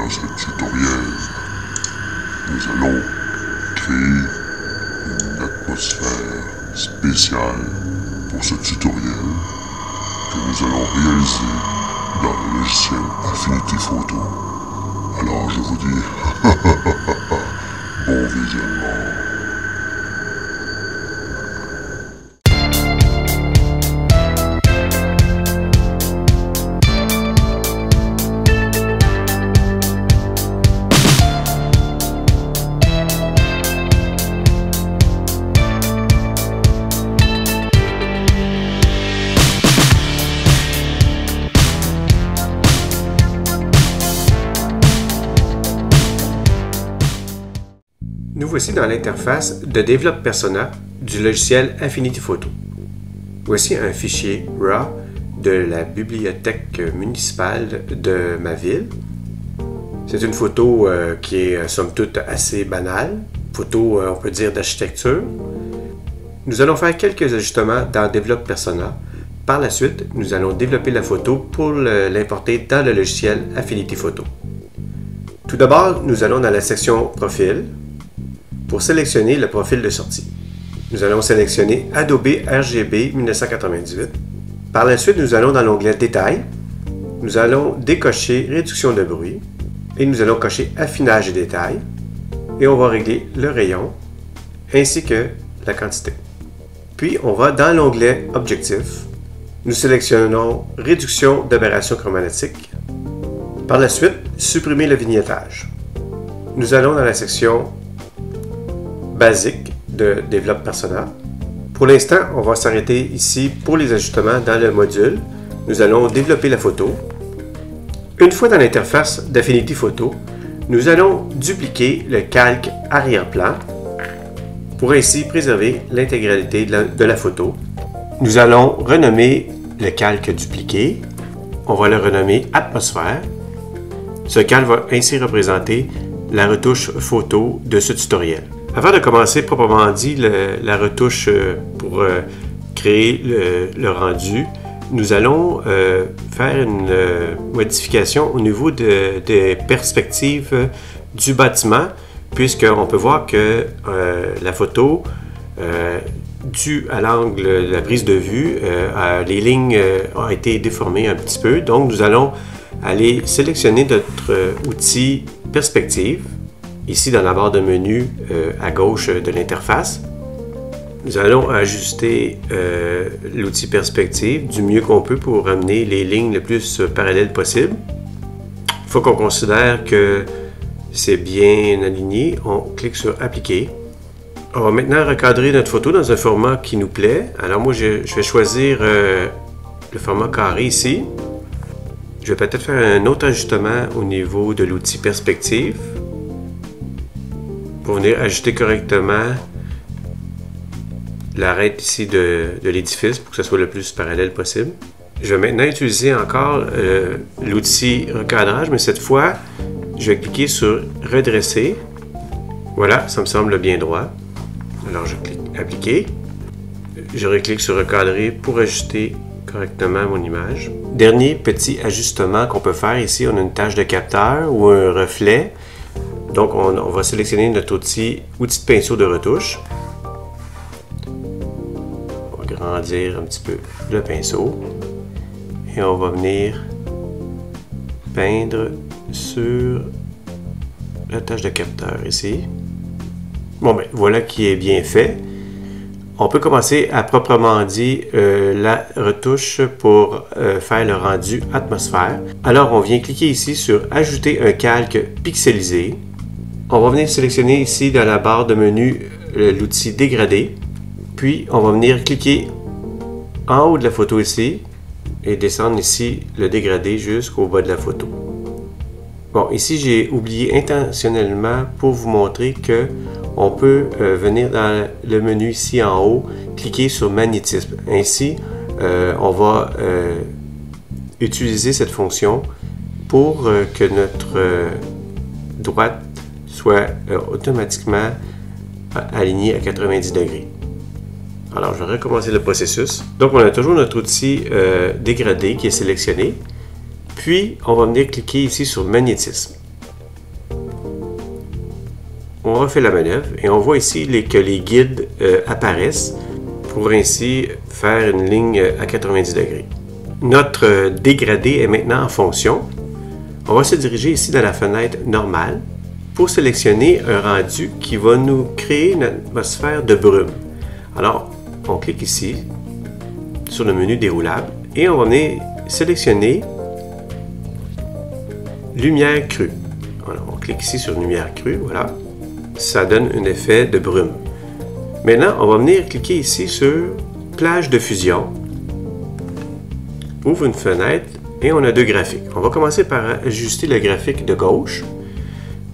dans ce tutoriel, nous allons créer une atmosphère spéciale pour ce tutoriel que nous allons réaliser dans le logiciel Affinity Photo. Alors je vous dis bon visionnement. Nous voici dans l'interface de Develop Persona du logiciel Affinity Photo. Voici un fichier RAW de la bibliothèque municipale de ma ville. C'est une photo qui est somme toute assez banale, photo on peut dire d'architecture. Nous allons faire quelques ajustements dans Develop Persona. Par la suite, nous allons développer la photo pour l'importer dans le logiciel Affinity Photo. Tout d'abord, nous allons dans la section Profil pour sélectionner le profil de sortie. Nous allons sélectionner Adobe RGB 1998. Par la suite, nous allons dans l'onglet Détails. Nous allons décocher Réduction de bruit et nous allons cocher Affinage et détails. Et on va régler le rayon ainsi que la quantité. Puis, on va dans l'onglet Objectif. Nous sélectionnons Réduction d'aberration chromatique. Par la suite, supprimer le vignettage. Nous allons dans la section Basique de Develop Persona. Pour l'instant, on va s'arrêter ici pour les ajustements dans le module. Nous allons développer la photo. Une fois dans l'interface d'Affinity Photo, nous allons dupliquer le calque arrière-plan pour ainsi préserver l'intégralité de la photo. Nous allons renommer le calque dupliqué. On va le renommer Atmosphère. Ce calque va ainsi représenter la retouche photo de ce tutoriel. Avant de commencer proprement dit la retouche pour créer le rendu, nous allons faire une modification au niveau des perspectives du bâtiment, puisqu'on peut voir que la photo, due à l'angle de la prise de vue, les lignes ont été déformées un petit peu. Donc nous allons aller sélectionner notre outil Perspective, ici dans la barre de menu à gauche de l'interface. Nous allons ajuster l'outil Perspective du mieux qu'on peut pour amener les lignes le plus parallèles possible. Une fois qu'on considère que c'est bien aligné, on clique sur Appliquer. On va maintenant recadrer notre photo dans un format qui nous plaît. Alors moi, je vais choisir le format carré ici. Je vais peut-être faire un autre ajustement au niveau de l'outil Perspective pour venir ajuster correctement l'arête ici de l'édifice pour que ce soit le plus parallèle possible. Je vais maintenant utiliser encore l'outil recadrage, mais cette fois, je vais cliquer sur Redresser. Voilà, ça me semble bien droit. Alors, je clique Appliquer. Je reclique sur Recadrer pour ajuster correctement mon image. Dernier petit ajustement qu'on peut faire ici, on a une tâche de capteur ou un reflet. Donc, on va sélectionner notre outil de pinceau de retouche. On va grandir un petit peu le pinceau. Et on va venir peindre sur la tâche de capteur ici. Bon, ben voilà qui est bien fait. On peut commencer à proprement dit la retouche pour faire le rendu atmosphère. Alors, on vient cliquer ici sur Ajouter un calque pixelisé. On va venir sélectionner ici dans la barre de menu l'outil Dégradé. Puis, on va venir cliquer en haut de la photo ici et descendre ici le dégradé jusqu'au bas de la photo. Bon, ici, j'ai oublié intentionnellement pour vous montrer que on peut venir dans le menu ici en haut, cliquer sur Magnétisme. Ainsi, on va utiliser cette fonction pour que notre droite soit automatiquement alignée à 90 degrés. Alors, je vais recommencer le processus. Donc, on a toujours notre outil dégradé qui est sélectionné. Puis, on va venir cliquer ici sur Magnétisme. on refait la manœuvre et on voit ici que les guides apparaissent pour ainsi faire une ligne à 90 degrés. Notre dégradé est maintenant en fonction. On va se diriger ici dans la fenêtre normale pour sélectionner un rendu qui va nous créer une atmosphère de brume. Alors, on clique ici sur le menu déroulable et on va venir sélectionner lumière crue. Voilà, on clique ici sur lumière crue, voilà. Ça donne un effet de brume. Maintenant, on va venir cliquer ici sur plage de fusion. Ouvre une fenêtre et on a deux graphiques. On va commencer par ajuster le graphique de gauche.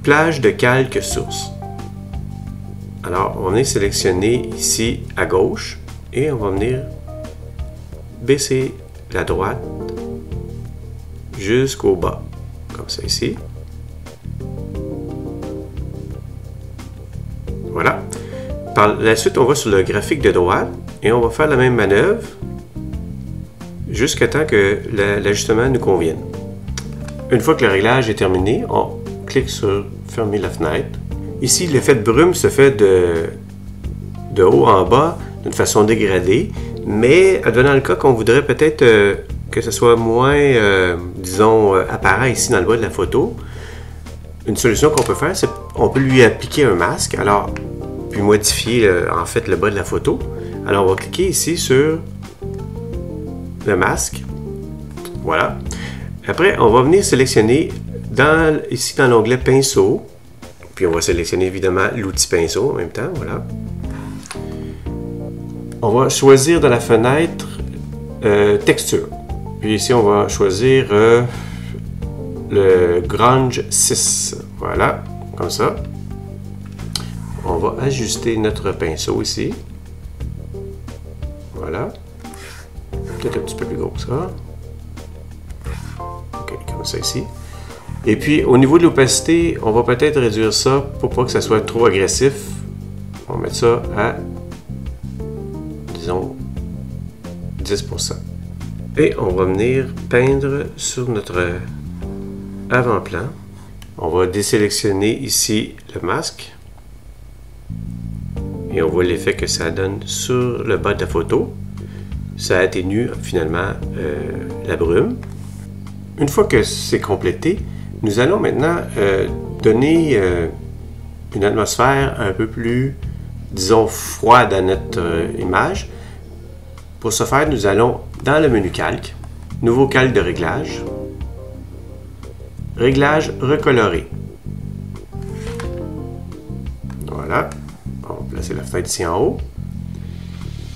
Plage de calque source. Alors, on est sélectionné ici à gauche et on va venir baisser la droite jusqu'au bas, comme ça ici. Voilà. Par la suite, on va sur le graphique de droite et on va faire la même manœuvre jusqu'à temps que l'ajustement nous convienne. Une fois que le réglage est terminé, on clique sur fermer la fenêtre. Ici, l'effet de brume se fait de haut en bas d'une façon dégradée, mais advenant le cas qu'on voudrait peut-être que ce soit moins, disons, apparent ici dans le bas de la photo, une solution qu'on peut faire, c'est qu'on peut lui appliquer un masque, alors puis modifier en fait le bas de la photo. Alors on va cliquer ici sur le masque, voilà. Après, on va venir sélectionner ici dans l'onglet pinceau, puis on va sélectionner évidemment l'outil pinceau en même temps, voilà. On va choisir dans la fenêtre texture. Puis ici, on va choisir le Grunge 6. Voilà, comme ça. On va ajuster notre pinceau ici. Voilà. Peut-être un petit peu plus gros que ça. OK, comme ça ici. Et puis, au niveau de l'opacité, on va peut-être réduire ça pour pas que ça soit trop agressif. On va mettre ça à, disons, 10%. Et on va venir peindre sur notre avant-plan. On va désélectionner ici le masque. Et on voit l'effet que ça donne sur le bas de la photo. Ça atténue finalement la brume. Une fois que c'est complété, nous allons maintenant donner une atmosphère un peu plus, disons, froide à notre image. Pour ce faire, nous allons dans le menu calque, nouveau calque de réglage, réglage recoloré. Voilà, on va placer la fenêtre ici en haut.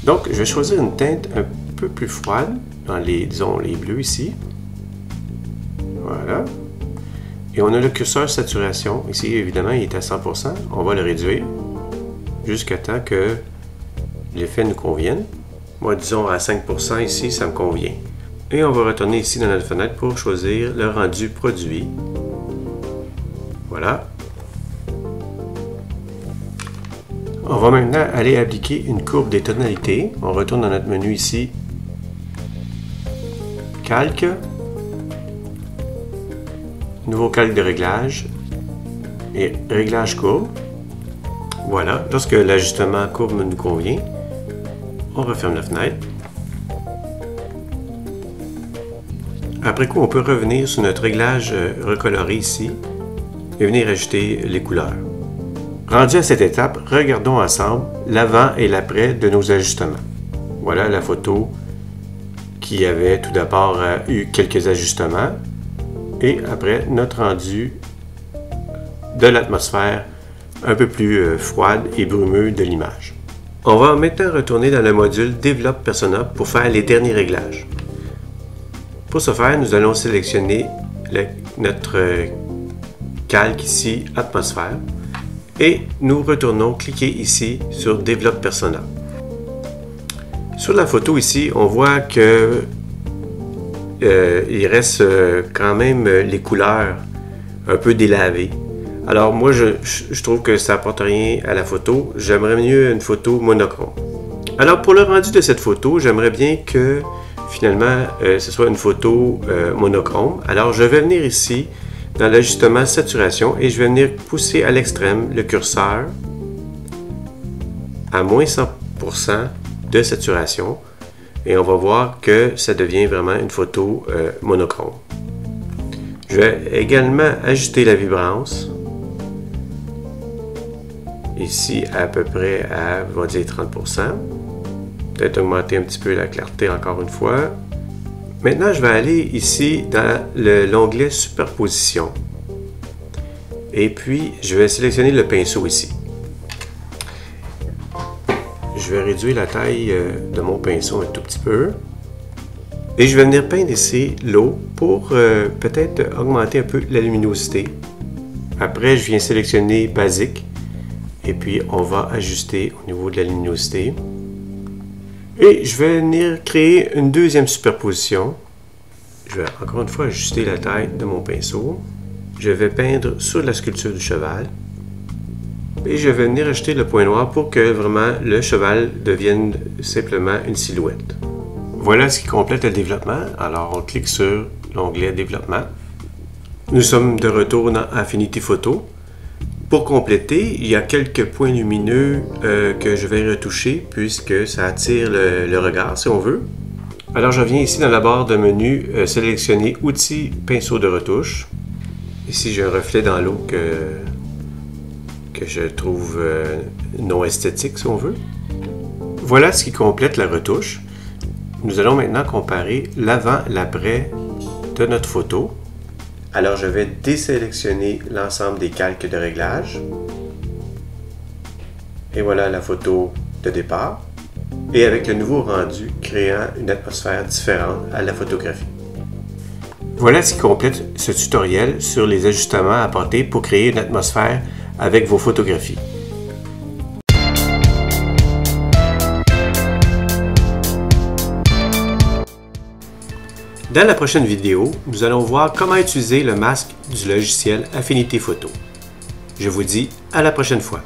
Donc, je vais choisir une teinte un peu plus froide, dans les, disons, les bleus ici. Voilà. Et on a le curseur saturation. Ici, évidemment, il est à 100%. On va le réduire jusqu'à temps que l'effet nous convienne. Moi, disons à 5% ici, ça me convient. Et on va retourner ici dans notre fenêtre pour choisir le rendu produit. Voilà. On va maintenant aller appliquer une courbe des tonalités. On retourne dans notre menu ici. Calque. Nouveau calque de réglage. Et réglage courbe. Voilà. Lorsque l'ajustement courbe nous convient, on referme la fenêtre. Après coup, on peut revenir sur notre réglage recoloré ici et venir ajouter les couleurs. Rendu à cette étape, regardons ensemble l'avant et l'après de nos ajustements. Voilà la photo qui avait tout d'abord eu quelques ajustements et après notre rendu de l'atmosphère un peu plus froide et brumeux de l'image. On va maintenant retourner dans le module Develop Persona pour faire les derniers réglages. Pour ce faire, nous allons sélectionner notre calque ici, Atmosphère, et nous retournons cliquer ici sur Develop Persona. Sur la photo ici, on voit que il reste quand même les couleurs un peu délavées. Alors moi, je trouve que ça n'apporte rien à la photo. J'aimerais mieux une photo monochrome. Alors pour le rendu de cette photo, j'aimerais bien que finalement ce soit une photo monochrome. Alors je vais venir ici dans l'ajustement saturation et je vais venir pousser à l'extrême le curseur à moins 100% de saturation et on va voir que ça devient vraiment une photo monochrome. Je vais également ajuster la vibrance. Ici à peu près à, on va dire 30%. Peut-être augmenter un petit peu la clarté encore une fois. Maintenant, je vais aller ici dans l'onglet Superposition. Et puis, je vais sélectionner le pinceau ici. Je vais réduire la taille de mon pinceau un tout petit peu. Et je vais venir peindre ici l'eau pour peut-être augmenter un peu la luminosité. Après, je viens sélectionner Basique. Et puis, on va ajuster au niveau de la luminosité. Et je vais venir créer une deuxième superposition. Je vais encore une fois ajuster la taille de mon pinceau. Je vais peindre sur la sculpture du cheval. Et je vais venir ajouter le point noir pour que vraiment le cheval devienne simplement une silhouette. Voilà ce qui complète le développement. Alors, on clique sur l'onglet Développement. Nous sommes de retour dans Affinity Photo. Pour compléter, il y a quelques points lumineux que je vais retoucher puisque ça attire le regard si on veut. Alors je viens ici dans la barre de menu sélectionner Outils, pinceau de retouche. Ici j'ai un reflet dans l'eau que je trouve non esthétique si on veut. Voilà ce qui complète la retouche. Nous allons maintenant comparer l'avant et l'après de notre photo. Alors, je vais désélectionner l'ensemble des calques de réglage. Et voilà la photo de départ. Et avec le nouveau rendu, créant une atmosphère différente à la photographie. Voilà ce qui complète ce tutoriel sur les ajustements à apporter pour créer une atmosphère avec vos photographies. Dans la prochaine vidéo, nous allons voir comment utiliser le masque du logiciel Affinity Photo. Je vous dis à la prochaine fois.